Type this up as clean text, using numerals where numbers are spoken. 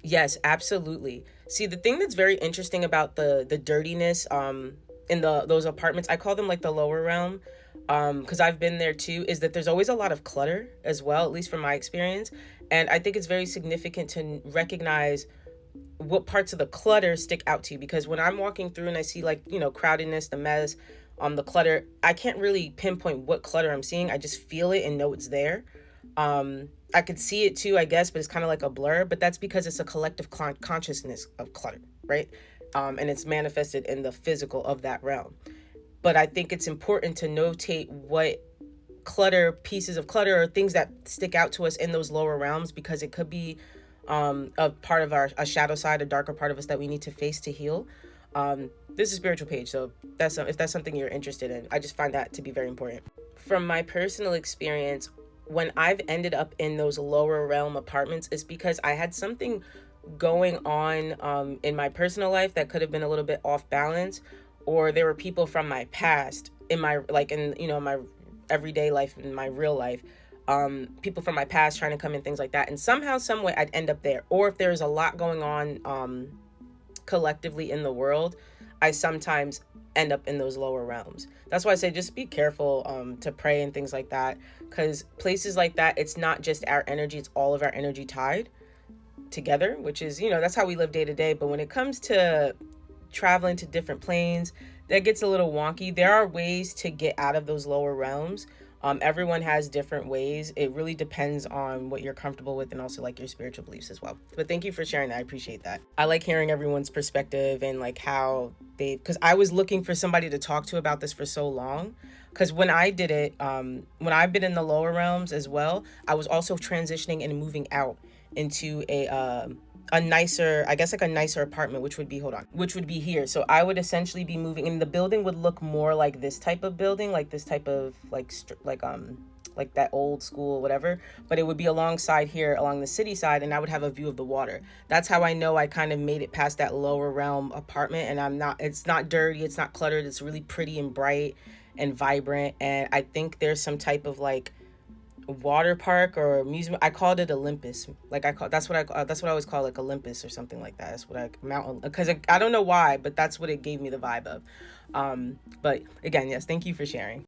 Yes, absolutely. See, the thing that's very interesting about the dirtiness in those apartments, I call them like the lower realm, because I've been there too, is that there's always a lot of clutter as well, at least from my experience. And I think it's very significant to recognize what parts of the clutter stick out to you, because when I'm walking through and I see, like, crowdedness, the mess, the clutter, I can't really pinpoint what clutter I'm seeing. I just feel it and know it's there. I could see it too, I guess, but it's kind of like a blur. But that's because it's a collective consciousness of clutter, right? And it's manifested in the physical of that realm. But I think it's important to notate what clutter, pieces of clutter, or things that stick out to us in those lower realms, because it could be a part of a shadow side, a darker part of us that we need to face to heal. This is a spiritual page, so if that's something you're interested in, I just find that to be very important. From my personal experience, when I've ended up in those lower realm apartments, it's because I had something going on in my personal life that could have been a little bit off balance, or there were people from my past in my, like, in my everyday life, in my real life, people from my past trying to come in, things like that, and somehow, some way, I'd end up there. Or if there's a lot going on collectively in the world, I sometimes end up in those lower realms. That's why I say just be careful to pray and things like that, because places like that, it's not just our energy, it's all of our energy tied together, which is, that's how we live day to day. But when it comes to traveling to different planes, that gets a little wonky. There are ways to get out of those lower realms. Everyone has different ways. It really depends on what you're comfortable with, and also like your spiritual beliefs as well. But thank you for sharing that. I appreciate that. I like hearing everyone's perspective and like how because I was looking for somebody to talk to about this for so long. Because when I did it, when I've been in the lower realms as well, I was also transitioning and moving out into a nicer, I guess, like a nicer apartment, which would be, which would be here. So I would essentially be moving, and the building would look more like this type of building, like this type of like that old school whatever, but it would be alongside here, along the city side, and I would have a view of the water. That's how I know I kind of made it past that lower realm apartment, and it's not dirty, it's not cluttered, it's really pretty and bright and vibrant. And I think there's some type of like water park or amusement. I called it Olympus. Like that's what I always call, like, Olympus or something like that. That's what mountain, because I don't know why, but that's what it gave me the vibe of. But again, yes, thank you for sharing.